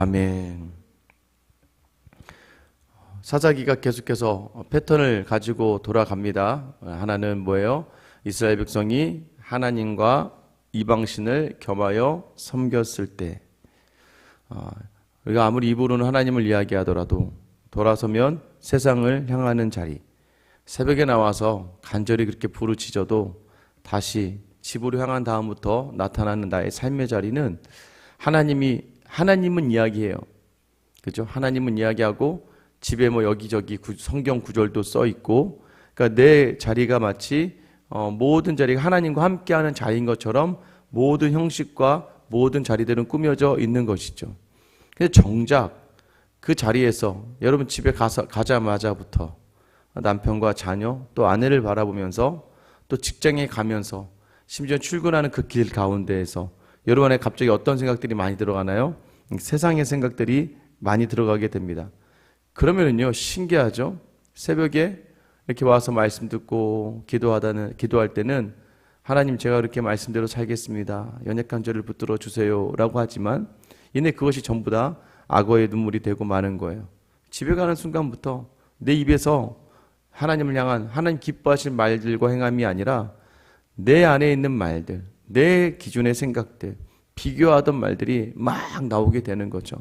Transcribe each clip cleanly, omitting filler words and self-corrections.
아멘. 사사기가 계속해서 패턴을 가지고 돌아갑니다. 하나는 뭐예요? 이스라엘 백성이 하나님과 이방신을 겸하여 섬겼을 때, 우리가 아무리 입으로는 하나님을 이야기하더라도 돌아서면 세상을 향하는 자리, 새벽에 나와서 간절히 그렇게 부르짖어도 다시 집으로 향한 다음부터 나타나는 나의 삶의 자리는 하나님은 이야기해요. 그죠? 하나님은 이야기하고 집에 뭐 여기저기 성경 구절도 써 있고, 그러니까 내 자리가 마치 모든 자리가 하나님과 함께하는 자리인 것처럼 모든 형식과 모든 자리들은 꾸며져 있는 것이죠. 근데 정작 그 자리에서 여러분 집에 가자마자부터 남편과 자녀 또 아내를 바라보면서 또 직장에 가면서 심지어 출근하는 그 길 가운데에서 여러분 안에 갑자기 어떤 생각들이 많이 들어가나요? 세상의 생각들이 많이 들어가게 됩니다. 그러면은요, 신기하죠? 새벽에 이렇게 와서 말씀 듣고 기도할 때는 하나님, 제가 그렇게 말씀대로 살겠습니다. 연약한 저를 붙들어 주세요 라고 하지만 이내 그것이 전부 다 악어의 눈물이 되고 마는 거예요. 집에 가는 순간부터 내 입에서 하나님을 향한 하나님 기뻐하실 말들과 행함이 아니라 내 안에 있는 말들, 내 기준의 생각들, 비교하던 말들이 막 나오게 되는 거죠.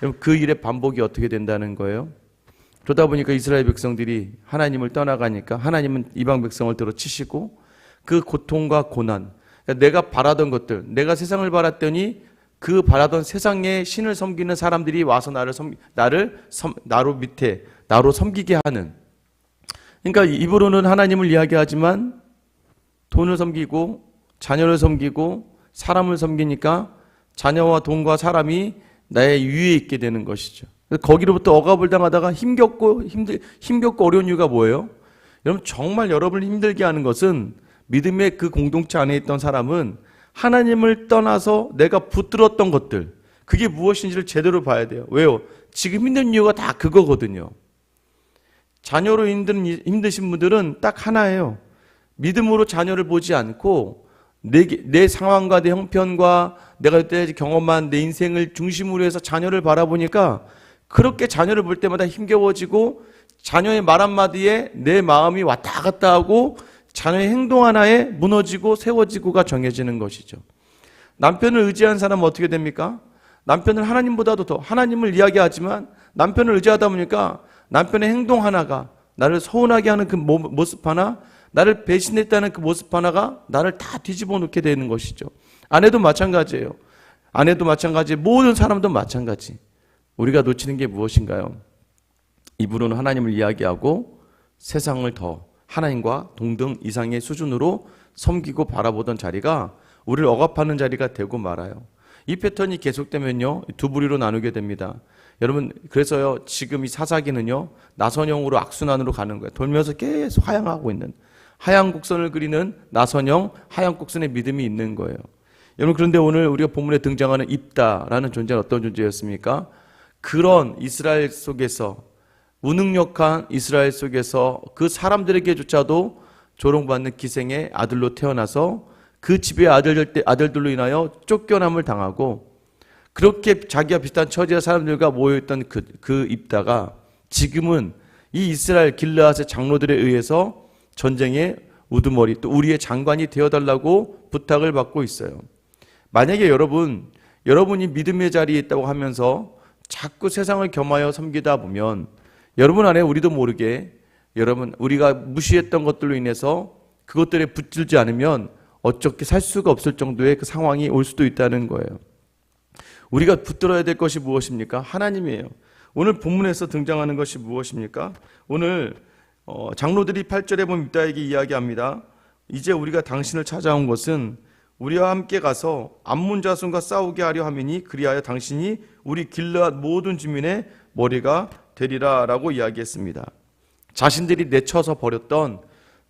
여러분, 그 일의 반복이 어떻게 된다는 거예요? 그러다 보니까 이스라엘 백성들이 하나님을 떠나가니까 하나님은 이방 백성을 들어치시고 그 고통과 고난, 그러니까 내가 바라던 것들, 내가 세상을 바랐더니 그 바라던 세상의 신을 섬기는 사람들이 와서 나로 섬기게 하는. 그러니까 입으로는 하나님을 이야기하지만 돈을 섬기고 자녀를 섬기고 사람을 섬기니까 자녀와 돈과 사람이 나의 위에 있게 되는 것이죠. 거기로부터 억압을 당하다가 힘겹고 어려운 이유가 뭐예요? 여러분, 정말 여러분을 힘들게 하는 것은 믿음의 그 공동체 안에 있던 사람은 하나님을 떠나서 내가 붙들었던 것들, 그게 무엇인지를 제대로 봐야 돼요. 왜요? 지금 힘든 이유가 다 그거거든요. 자녀로 힘드신 분들은 딱 하나예요. 믿음으로 자녀를 보지 않고 내 상황과 내 형편과 내가 여태까지 경험한 내 인생을 중심으로 해서 자녀를 바라보니까 그렇게 자녀를 볼 때마다 힘겨워지고 자녀의 말 한마디에 내 마음이 왔다 갔다 하고 자녀의 행동 하나에 무너지고 세워지고가 정해지는 것이죠. 남편을 의지한 사람은 어떻게 됩니까? 남편을 하나님보다도 더 하나님을 이야기하지만 남편을 의지하다 보니까 남편의 행동 하나가 나를 서운하게 하는 그 모습 하나, 나를 배신했다는 그 모습 하나가 나를 다 뒤집어 놓게 되는 것이죠. 아내도 마찬가지예요. 아내도 마찬가지, 모든 사람도 마찬가지. 우리가 놓치는 게 무엇인가요? 입으로는 하나님을 이야기하고 세상을 더 하나님과 동등 이상의 수준으로 섬기고 바라보던 자리가 우리를 억압하는 자리가 되고 말아요. 이 패턴이 계속되면요, 두 부류로 나누게 됩니다. 여러분, 그래서요, 지금 이 사사기는요, 나선형으로 악순환으로 가는 거예요. 돌면서 계속 하향하고 있는, 하향 곡선을 그리는 나선형, 하향 곡선의 믿음이 있는 거예요. 여러분, 그런데 오늘 우리가 본문에 등장하는 입다라는 존재는 어떤 존재였습니까? 그런 이스라엘 속에서, 무능력한 이스라엘 속에서 그 사람들에게조차도 조롱받는 기생의 아들로 태어나서 그 집의 아들들로 인하여 쫓겨남을 당하고 그렇게 자기와 비슷한 처지의 사람들과 모여있던 그 입다가 지금은 이 이스라엘 길르앗의 장로들에 의해서 전쟁의 우두머리, 또 우리의 장관이 되어달라고 부탁을 받고 있어요. 만약에 여러분이 믿음의 자리에 있다고 하면서 자꾸 세상을 겸하여 섬기다 보면 여러분 안에 우리도 모르게 우리가 무시했던 것들로 인해서 그것들에 붙들지 않으면 어떻게 살 수가 없을 정도의 그 상황이 올 수도 있다는 거예요. 우리가 붙들어야 될 것이 무엇입니까? 하나님이에요. 오늘 본문에서 등장하는 것이 무엇입니까? 오늘 장로들이 8절에 보면 입다에게 이야기합니다. 이제 우리가 당신을 찾아온 것은 우리와 함께 가서 암몬 자손과 싸우게 하려 함이니 그리하여 당신이 우리 길르앗 모든 주민의 머리가 되리라 라고 이야기했습니다. 자신들이 내쳐서 버렸던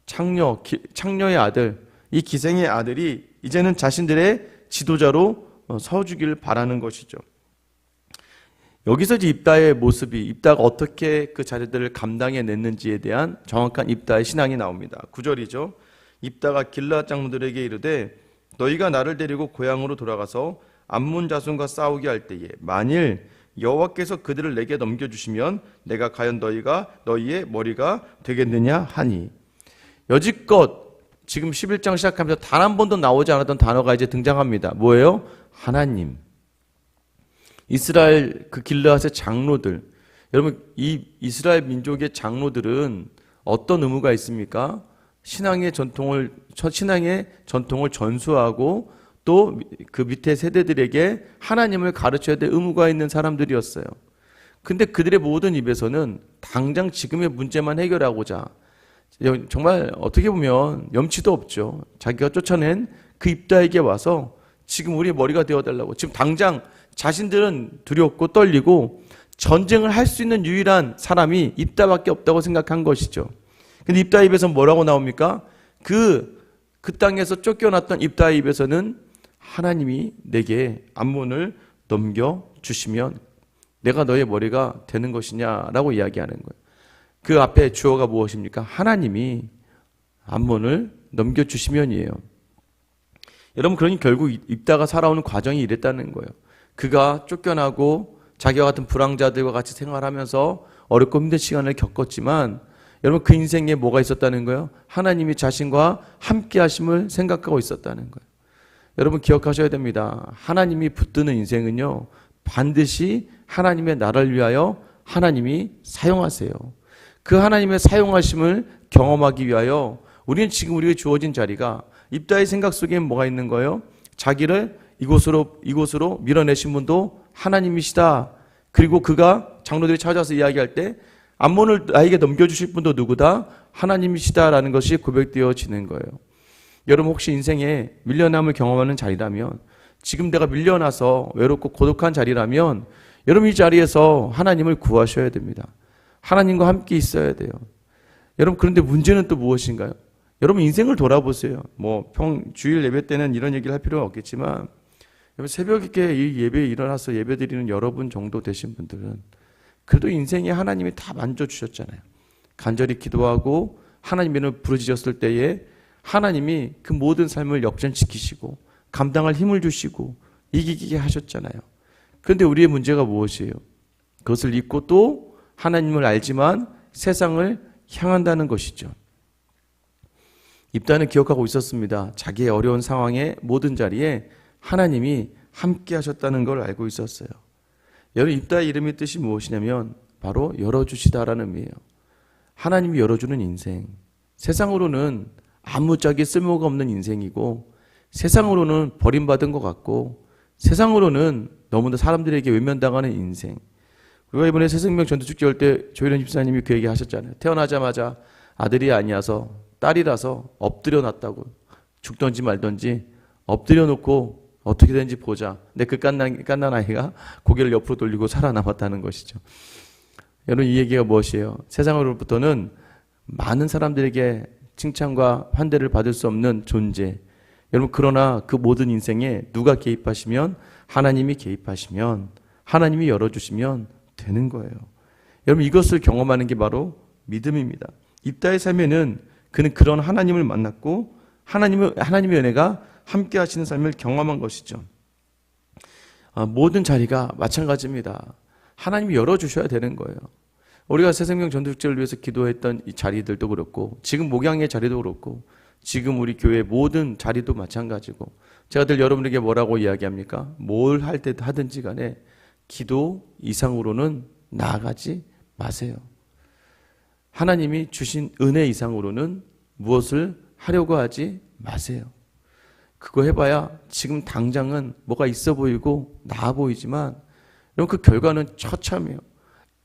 창녀의 아들, 이 기생의 아들이 이제는 자신들의 지도자로 서주기를 바라는 것이죠. 여기서 입다의 모습이, 입다가 어떻게 그 자리들을 감당해냈는지에 대한 정확한 입다의 신앙이 나옵니다. 9절이죠. 입다가 길르앗 장로들에게 이르되 너희가 나를 데리고 고향으로 돌아가서 암몬 자손과 싸우게 할 때에 만일 여호와께서 그들을 내게 넘겨주시면 내가 과연 너희의 머리가 되겠느냐 하니. 여지껏 지금 11장 시작하면서 단 한 번도 나오지 않았던 단어가 이제 등장합니다. 뭐예요? 하나님. 이스라엘 그 길르앗의 장로들. 여러분, 이 이스라엘 민족의 장로들은 어떤 의무가 있습니까? 신앙의 전통을 전수하고 또 그 밑에 세대들에게 하나님을 가르쳐야 될 의무가 있는 사람들이었어요. 근데 그들의 모든 입에서는 당장 지금의 문제만 해결하고자, 정말 어떻게 보면 염치도 없죠. 자기가 쫓아낸 그 입다에게 와서 지금 우리 머리가 되어달라고. 지금 당장 자신들은 두렵고 떨리고 전쟁을 할 수 있는 유일한 사람이 입다밖에 없다고 생각한 것이죠. 근데 입다 입에서 뭐라고 나옵니까? 그 땅에서 쫓겨났던 입다의 입에서는 하나님이 내게 암몬을 넘겨주시면 내가 너의 머리가 되는 것이냐라고 이야기하는 거예요. 그 앞에 주어가 무엇입니까? 하나님이 암몬을 넘겨주시면이에요. 여러분, 그러니 결국 입다가 살아오는 과정이 이랬다는 거예요. 그가 쫓겨나고 자기와 같은 불황자들과 같이 생활하면서 어렵고 힘든 시간을 겪었지만 여러분, 그 인생에 뭐가 있었다는 거예요? 하나님이 자신과 함께 하심을 생각하고 있었다는 거예요. 여러분, 기억하셔야 됩니다. 하나님이 붙드는 인생은요, 반드시 하나님의 나라를 위하여 하나님이 사용하세요. 그 하나님의 사용하심을 경험하기 위하여 우리는 지금 우리에게 주어진 자리가, 입다의 생각 속에 뭐가 있는 거예요? 자기를 이곳으로 밀어내신 분도 하나님이시다. 그리고 그가 장로들이 찾아서 이야기할 때 암몬을 나에게 넘겨주실 분도 누구다? 하나님이시다라는 것이 고백되어지는 거예요. 여러분, 혹시 인생에 밀려남을 경험하는 자리라면, 지금 내가 밀려나서 외롭고 고독한 자리라면 여러분, 이 자리에서 하나님을 구하셔야 됩니다. 하나님과 함께 있어야 돼요. 여러분, 그런데 문제는 또 무엇인가요? 여러분, 인생을 돌아보세요. 주일 예배 때는 이런 얘기를 할 필요는 없겠지만, 여러분, 새벽에 이 예배에 일어나서 예배 드리는 여러분 정도 되신 분들은 그래도 인생에 하나님이 다 만져주셨잖아요. 간절히 기도하고 하나님 이름을 부르짖었을 때에 하나님이 그 모든 삶을 역전시키시고 감당할 힘을 주시고 이기게 하셨잖아요. 그런데 우리의 문제가 무엇이에요? 그것을 잊고 또 하나님을 알지만 세상을 향한다는 것이죠. 입다는 기억하고 있었습니다. 자기의 어려운 상황의 모든 자리에 하나님이 함께 하셨다는 걸 알고 있었어요. 여러분, 입다의 이름의 뜻이 무엇이냐면 바로 열어주시다라는 의미예요. 하나님이 열어주는 인생. 세상으로는 아무짝에 쓸모가 없는 인생이고, 세상으로는 버림받은 것 같고, 세상으로는 너무나 사람들에게 외면당하는 인생. 우리가 이번에 새생명 전도축제 할 때 조일현 집사님이 그 얘기 하셨잖아요. 태어나자마자 아들이 아니어서 딸이라서 엎드려 놨다고. 죽던지 말던지 엎드려 놓고 어떻게 되는지 보자. 근데 그 갓난 아이가 고개를 옆으로 돌리고 살아남았다는 것이죠. 여러분, 이 얘기가 무엇이에요? 세상으로부터는 많은 사람들에게 칭찬과 환대를 받을 수 없는 존재. 여러분, 그러나 그 모든 인생에 누가 개입하시면, 하나님이 개입하시면, 하나님이 열어주시면 되는 거예요. 여러분, 이것을 경험하는 게 바로 믿음입니다. 입다의 삶에는 그는 그런 하나님을 만났고 하나님의 은혜가 함께 하시는 삶을 경험한 것이죠. 모든 자리가 마찬가지입니다. 하나님이 열어주셔야 되는 거예요. 우리가 새생명 전도축제를 위해서 기도했던 이 자리들도 그렇고, 지금 목양의 자리도 그렇고, 지금 우리 교회 모든 자리도 마찬가지고, 제가 늘 여러분에게 뭐라고 이야기합니까? 뭘 할 때 하든지 간에 기도 이상으로는 나아가지 마세요. 하나님이 주신 은혜 이상으로는 무엇을 하려고 하지 마세요. 그거 해봐야 지금 당장은 뭐가 있어 보이고 나아 보이지만 그 결과는 처참해요.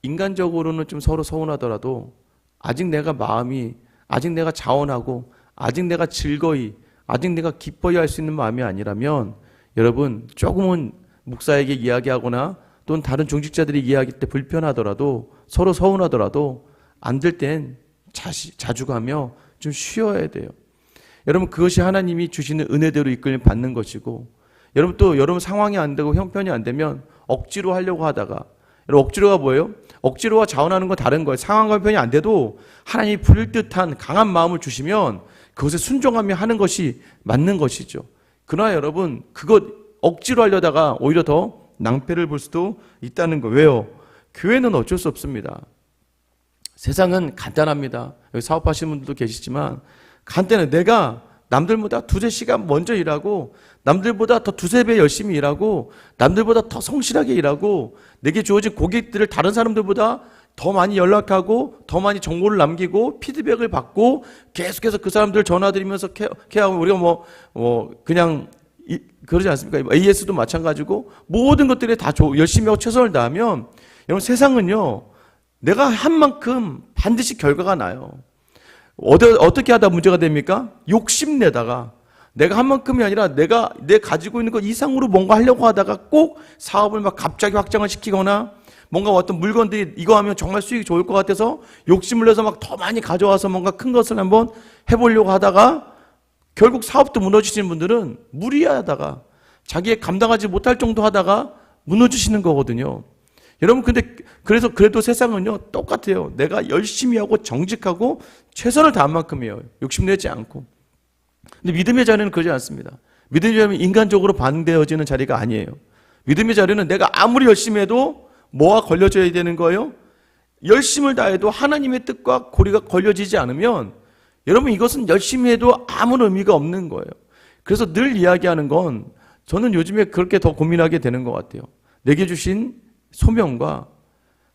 인간적으로는 좀 서로 서운하더라도 아직 내가 마음이, 아직 내가 자원하고, 아직 내가 즐거이, 아직 내가 기뻐야 할 수 있는 마음이 아니라면, 여러분, 조금은 목사에게 이야기하거나 또는 다른 중직자들이 이야기할 때 불편하더라도, 서로 서운하더라도 안 될 땐 자주 가며 좀 쉬어야 돼요. 여러분, 그것이 하나님이 주시는 은혜대로 이끌림 받는 것이고, 여러분 또 여러분 상황이 안 되고 형편이 안 되면 억지로 하려고 하다가, 여러분 억지로가 뭐예요? 억지로와 자원하는 건 다른 거예요. 상황과 형편이 안 돼도 하나님이 부릴 듯한 강한 마음을 주시면 그것에 순종하며 하는 것이 맞는 것이죠. 그러나 여러분, 그것 억지로 하려다가 오히려 더 낭패를 볼 수도 있다는 거. 왜요? 교회는 어쩔 수 없습니다. 세상은 간단합니다. 여기 사업하시는 분들도 계시지만 간단해. 내가 남들보다 두세 시간 먼저 일하고 남들보다 더 두세 배 열심히 일하고 남들보다 더 성실하게 일하고 내게 주어진 고객들을 다른 사람들보다 더 많이 연락하고 더 많이 정보를 남기고 피드백을 받고 계속해서 그 사람들 전화드리면서 케어하고 우리가 그냥 그러지 않습니까? AS도 마찬가지고 모든 것들에 다 열심히 하고 최선을 다하면 여러분 세상은요 내가 한 만큼 반드시 결과가 나요. 어떻게 하다 문제가 됩니까? 욕심내다가 내가 한 만큼이 아니라 내가 가지고 있는 것 이상으로 뭔가 하려고 하다가 꼭 사업을 막 갑자기 확장을 시키거나 뭔가 어떤 물건들이 이거 하면 정말 수익이 좋을 것 같아서 욕심을 내서 막 더 많이 가져와서 뭔가 큰 것을 한번 해보려고 하다가 결국 사업도 무너지시는 분들은 무리하다가 자기의 감당하지 못할 정도 하다가 무너지시는 거거든요. 여러분 그래서 그래도 세상은요 똑같아요. 내가 열심히 하고 정직하고 최선을 다한 만큼이에요. 욕심내지 않고. 근데 믿음의 자리는 그러지 않습니다. 믿음의 자리는 인간적으로 반대어지는 자리가 아니에요. 믿음의 자리는 내가 아무리 열심히 해도 뭐가 걸려져야 되는 거예요? 열심을 다해도 하나님의 뜻과 고리가 걸려지지 않으면 여러분 이것은 열심히 해도 아무런 의미가 없는 거예요. 그래서 늘 이야기하는 건 저는 요즘에 그렇게 더 고민하게 되는 것 같아요. 내게 주신 소명과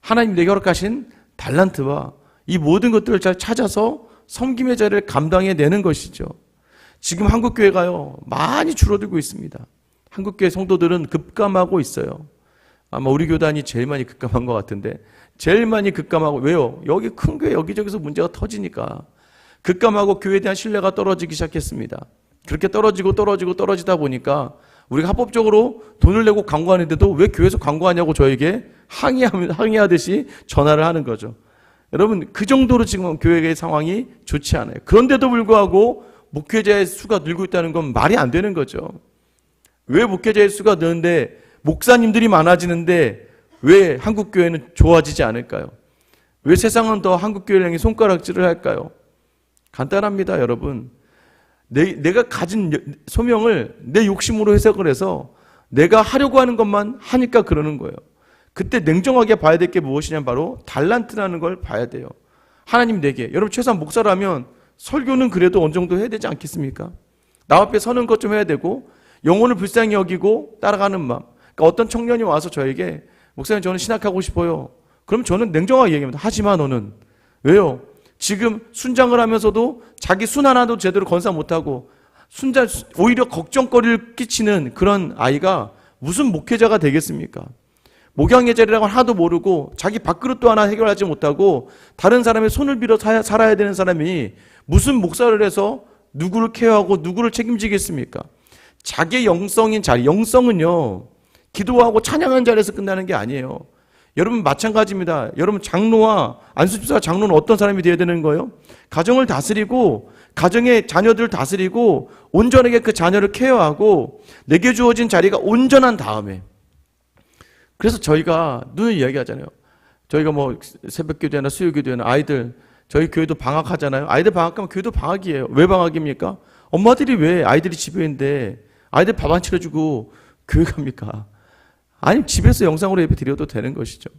하나님 내게 허락하신 달란트와 이 모든 것들을 잘 찾아서 섬김의 자리를 감당해내는 것이죠. 지금 한국교회가요 많이 줄어들고 있습니다. 한국교회 성도들은 급감하고 있어요. 아마 우리 교단이 제일 많이 급감한 것 같은데 제일 많이 급감하고 왜요? 여기 큰 교회 여기저기서 문제가 터지니까 급감하고 교회에 대한 신뢰가 떨어지기 시작했습니다. 그렇게 떨어지다 보니까 우리가 합법적으로 돈을 내고 광고하는데도 왜 교회에서 광고하냐고 저에게 항의하듯이 전화를 하는 거죠. 여러분 그 정도로 지금 교회의 상황이 좋지 않아요. 그런데도 불구하고 목회자의 수가 늘고 있다는 건 말이 안 되는 거죠. 왜 목회자의 수가 늘는데 목사님들이 많아지는데 왜 한국교회는 좋아지지 않을까요? 왜 세상은 더 한국교회를 향해 손가락질을 할까요? 간단합니다, 여러분. 내가 가진 소명을 내 욕심으로 해석을 해서 내가 하려고 하는 것만 하니까 그러는 거예요. 그때 냉정하게 봐야 될 게 무엇이냐면 바로 달란트라는 걸 봐야 돼요. 하나님 내게, 여러분 최소한 목사라면 설교는 그래도 어느 정도 해야 되지 않겠습니까? 나 앞에 서는 것 좀 해야 되고 영혼을 불쌍히 여기고 따라가는 마음. 그러니까 어떤 청년이 와서 저에게 목사님 저는 신학하고 싶어요. 그럼 저는 냉정하게 얘기합니다. 하지마 너는. 왜요? 지금 순장을 하면서도 자기 순 하나도 제대로 건사 못하고 오히려 걱정거리를 끼치는 그런 아이가 무슨 목회자가 되겠습니까? 목양의 자리라고 하나도 모르고 자기 밥그릇도 하나 해결하지 못하고 다른 사람의 손을 빌어 살아야 되는 사람이 무슨 목사를 해서 누구를 케어하고 누구를 책임지겠습니까? 자기의 영성인 자리, 영성은요 기도하고 찬양하는 자리에서 끝나는 게 아니에요. 여러분 마찬가지입니다. 여러분 장로와 안수집사 장로는 어떤 사람이 되어야 되는 거예요? 가정을 다스리고 가정의 자녀들을 다스리고 온전하게 그 자녀를 케어하고 내게 주어진 자리가 온전한 다음에 그래서 저희가 늘 이야기하잖아요. 저희가 뭐 새벽기도회나 수요기도회나 아이들 저희 교회도 방학하잖아요. 아이들 방학하면 교회도 방학이에요. 왜 방학입니까? 엄마들이 왜 아이들이 집에 있는데 아이들 밥 안 차려주고 교회 갑니까? 아니 집에서 영상으로 예배 드려도 되는 것이죠.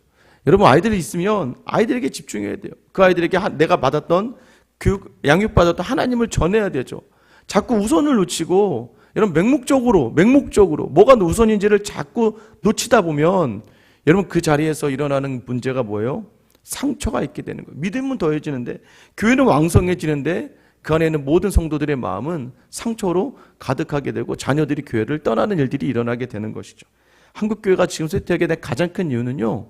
여러분 아이들이 있으면 아이들에게 집중해야 돼요. 그 아이들에게 내가 받았던 교육, 양육받았던 하나님을 전해야 되죠. 자꾸 우선을 놓치고 여러분 맹목적으로 뭐가 우선인지를 자꾸 놓치다 보면 여러분 그 자리에서 일어나는 문제가 뭐예요? 상처가 있게 되는 거예요. 믿음은 더해지는데 교회는 왕성해지는데 그 안에 있는 모든 성도들의 마음은 상처로 가득하게 되고 자녀들이 교회를 떠나는 일들이 일어나게 되는 것이죠. 한국교회가 지금 쇠퇴하게 된 가장 큰 이유는요,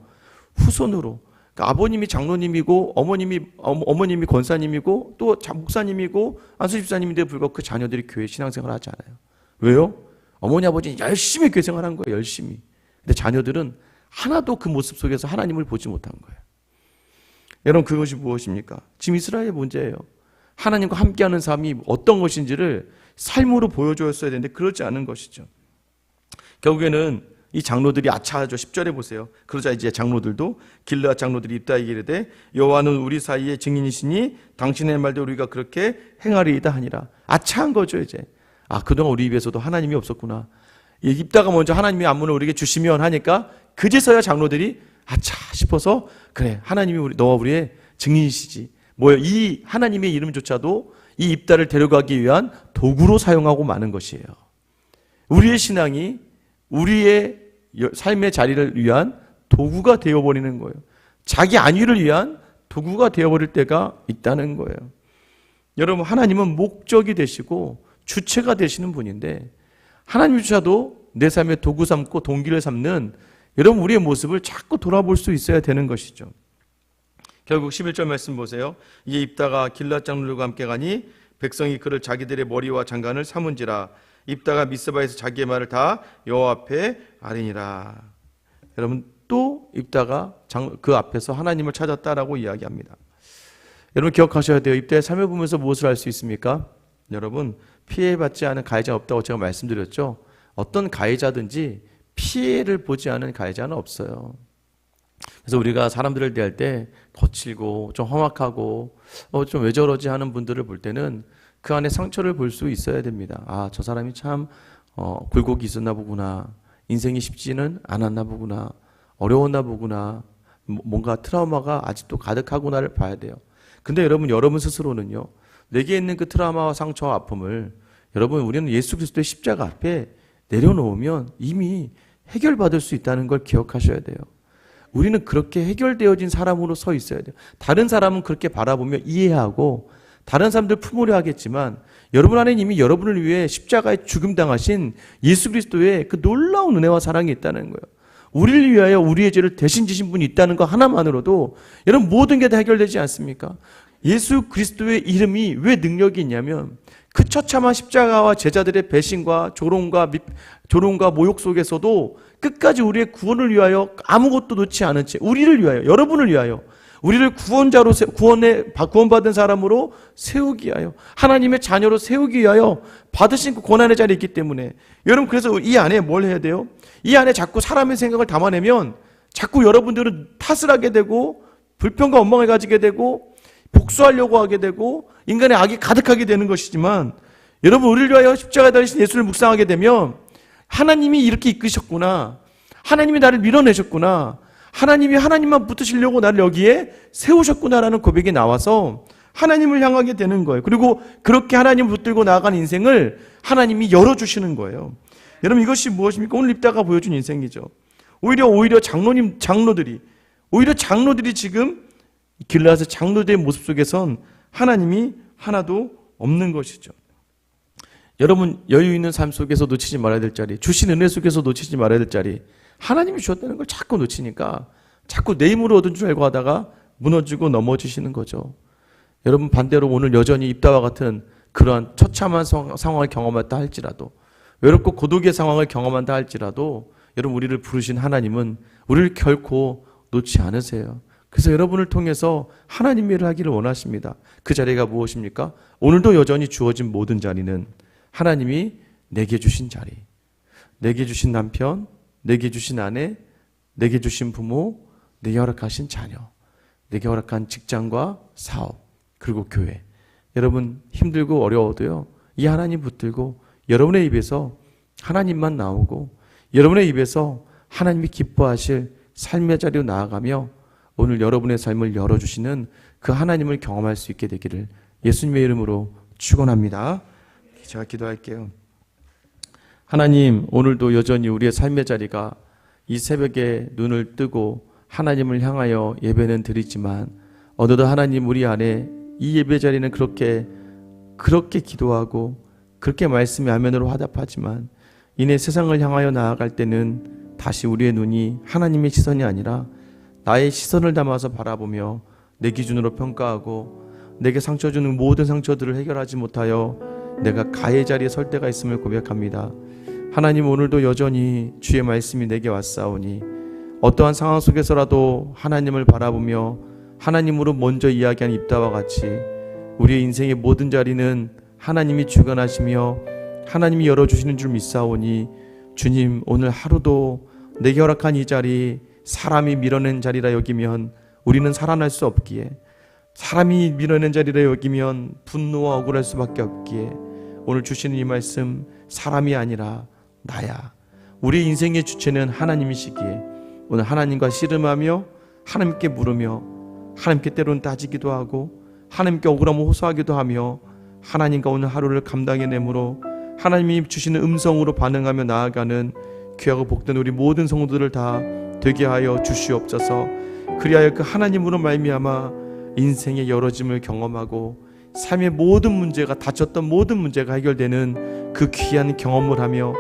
후손으로. 그러니까 아버님이 장로님이고 어머님이 권사님이고 또 목사님이고 안수집사님인데 불구하고 그 자녀들이 교회 신앙생활을 하지 않아요. 왜요? 어머니 아버지는 열심히 교회 생활한 거예요. 열심히. 근데 자녀들은 하나도 그 모습 속에서 하나님을 보지 못한 거예요. 여러분 그것이 무엇입니까? 지금 이스라엘의 문제예요. 하나님과 함께하는 삶이 어떤 것인지를 삶으로 보여줬어야 되는데 그렇지 않은 것이죠. 결국에는 이 장로들이 아차하죠. 10절에 보세요. 그러자 이제 장로들도 길르앗 장로들이 입다하게 이르되 여호와는 우리 사이에 증인이시니 당신의 말대로 우리가 그렇게 행하리이다 하니라. 아차한 거죠 이제. 아 그동안 우리 입에서도 하나님이 없었구나. 입다가 먼저 하나님이 안문을 우리에게 주시면 하니까 그제서야 장로들이 아차 싶어서 그래 하나님이 너와 우리의 증인이시지. 뭐예요? 이 하나님의 이름조차도 이 입다를 데려가기 위한 도구로 사용하고 마는 것이에요. 우리의 신앙이 우리의 삶의 자리를 위한 도구가 되어버리는 거예요. 자기 안위를 위한 도구가 되어버릴 때가 있다는 거예요. 여러분, 하나님은 목적이 되시고 주체가 되시는 분인데 하나님조차도 내 삶의 도구 삼고 동기를 삼는 여러분 우리의 모습을 자꾸 돌아볼 수 있어야 되는 것이죠. 결국 11절 말씀 보세요. 이에 입다가 길앗 장로들과 함께 가니 백성이 그를 자기들의 머리와 장관을 삼은지라. 입다가 미스바에서 자기의 말을 다 여호와 앞에 아뢰니라. 여러분, 또 입다가 그 앞에서 하나님을 찾았다라고 이야기합니다. 여러분 기억하셔야 돼요. 입다의 삶을 보면서 무엇을 알 수 있습니까? 여러분, 피해받지 않은 가해자 없다고 제가 말씀드렸죠. 어떤 가해자든지 피해를 보지 않은 가해자는 없어요. 그래서 우리가 사람들을 대할 때 거칠고 좀 험악하고 좀 왜 저러지 하는 분들을 볼 때는 그 안에 상처를 볼 수 있어야 됩니다. 아, 저 사람이 참 굴곡이 있었나 보구나. 인생이 쉽지는 않았나 보구나. 어려웠나 보구나. 뭔가 트라우마가 아직도 가득하구나를 봐야 돼요. 근데 여러분 스스로는요. 내게 있는 그 트라우마와 상처와 아픔을 여러분 우리는 예수 그리스도의 십자가 앞에 내려놓으면 이미 해결받을 수 있다는 걸 기억하셔야 돼요. 우리는 그렇게 해결되어진 사람으로 서 있어야 돼요. 다른 사람은 그렇게 바라보며 이해하고 다른 사람들 품으려 하겠지만 여러분 안에 이미 여러분을 위해 십자가에 죽임당하신 예수 그리스도의 그 놀라운 은혜와 사랑이 있다는 거예요. 우리를 위하여 우리의 죄를 대신 지신 분이 있다는 것 하나만으로도 여러분 모든 게 다 해결되지 않습니까? 예수 그리스도의 이름이 왜 능력이 있냐면 그 처참한 십자가와 제자들의 배신과 조롱과 모욕 속에서도 끝까지 우리의 구원을 위하여 아무것도 놓지 않은 채 우리를 위하여 여러분을 위하여 우리를 구원자로 구원받은 사람으로 세우기 위하여 하나님의 자녀로 세우기 위하여 받으신 그 고난의 자리에 있기 때문에 여러분 그래서 이 안에 뭘 해야 돼요? 이 안에 자꾸 사람의 생각을 담아내면 자꾸 여러분들은 탓을 하게 되고 불평과 원망을 가지게 되고 복수하려고 하게 되고 인간의 악이 가득하게 되는 것이지만 여러분 우리를 위하여 십자가에 달리신 예수를 묵상하게 되면 하나님이 이렇게 이끄셨구나. 하나님이 나를 밀어내셨구나. 하나님이 하나님만 붙으시려고 나를 여기에 세우셨구나라는 고백이 나와서 하나님을 향하게 되는 거예요. 그리고 그렇게 하나님을 붙들고 나아간 인생을 하나님이 열어주시는 거예요. 여러분 이것이 무엇입니까? 오늘 입다가 보여준 인생이죠. 오히려 장로들이 지금 길앗의 장로들의 모습 속에선 하나님이 하나도 없는 것이죠. 여러분 여유 있는 삶 속에서 놓치지 말아야 될 자리, 주신 은혜 속에서 놓치지 말아야 될 자리, 하나님이 주셨다는 걸 자꾸 놓치니까 자꾸 내 힘으로 얻은 줄 알고 하다가 무너지고 넘어지시는 거죠. 여러분 반대로 오늘 여전히 입다와 같은 그러한 처참한 상황을 경험했다 할지라도 외롭고 고독의 상황을 경험한다 할지라도 여러분 우리를 부르신 하나님은 우리를 결코 놓지 않으세요. 그래서 여러분을 통해서 하나님의 일을 하기를 원하십니다. 그 자리가 무엇입니까? 오늘도 여전히 주어진 모든 자리는 하나님이 내게 주신 자리, 내게 주신 남편, 내게 주신 아내, 내게 주신 부모, 내게 허락하신 자녀, 내게 허락한 직장과 사업, 그리고 교회. 여러분 힘들고 어려워도요, 이 하나님 붙들고 여러분의 입에서 하나님만 나오고 여러분의 입에서 하나님이 기뻐하실 삶의 자리로 나아가며 오늘 여러분의 삶을 열어주시는 그 하나님을 경험할 수 있게 되기를 예수님의 이름으로 축원합니다. 제가 기도할게요. 하나님, 오늘도 여전히 우리의 삶의 자리가 이 새벽에 눈을 뜨고 하나님을 향하여 예배는 드리지만 어느덧 하나님 우리 안에 이 예배 자리는 그렇게 기도하고 그렇게 말씀의 화면으로 화답하지만 이내 세상을 향하여 나아갈 때는 다시 우리의 눈이 하나님의 시선이 아니라 나의 시선을 담아서 바라보며 내 기준으로 평가하고 내게 상처 주는 모든 상처들을 해결하지 못하여 내가 가해 자리에 설 때가 있음을 고백합니다. 하나님, 오늘도 여전히 주의 말씀이 내게 왔사오니 어떠한 상황 속에서라도 하나님을 바라보며 하나님으로 먼저 이야기한 입다와 같이 우리의 인생의 모든 자리는 하나님이 주관하시며 하나님이 열어주시는 줄 믿사오니 주님, 오늘 하루도 내게 허락한 이 자리 사람이 밀어낸 자리라 여기면 우리는 살아날 수 없기에, 사람이 밀어낸 자리라 여기면 분노와 억울할 수밖에 없기에 오늘 주시는 이 말씀, 사람이 아니라 나야, 우리 인생의 주체는 하나님이시기에 오늘 하나님과 씨름하며 하나님께 물으며 하나님께 때로는 따지기도 하고 하나님께 억울함을 호소하기도 하며 하나님과 오늘 하루를 감당해내므로 하나님이 주시는 음성으로 반응하며 나아가는 귀하고 복된 우리 모든 성도들을 다 되게 하여 주시옵소서. 그리하여 그 하나님으로 말미암아 인생의 열어짐을 경험하고 삶의 모든 문제가 닥쳤던 모든 문제가 해결되는 그 귀한 경험을 하며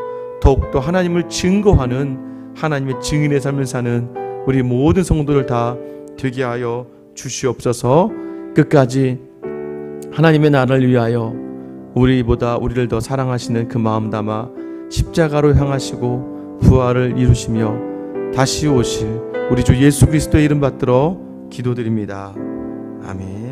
더욱더 하나님을 증거하는 하나님의 증인의 삶을 사는 우리 모든 성도들 다 되게 하여 주시옵소서. 끝까지 하나님의 나라를 위하여 우리보다 우리를 더 사랑하시는 그 마음 담아 십자가로 향하시고 부활을 이루시며 다시 오실 우리 주 예수 그리스도의 이름 받들어 기도드립니다. 아멘.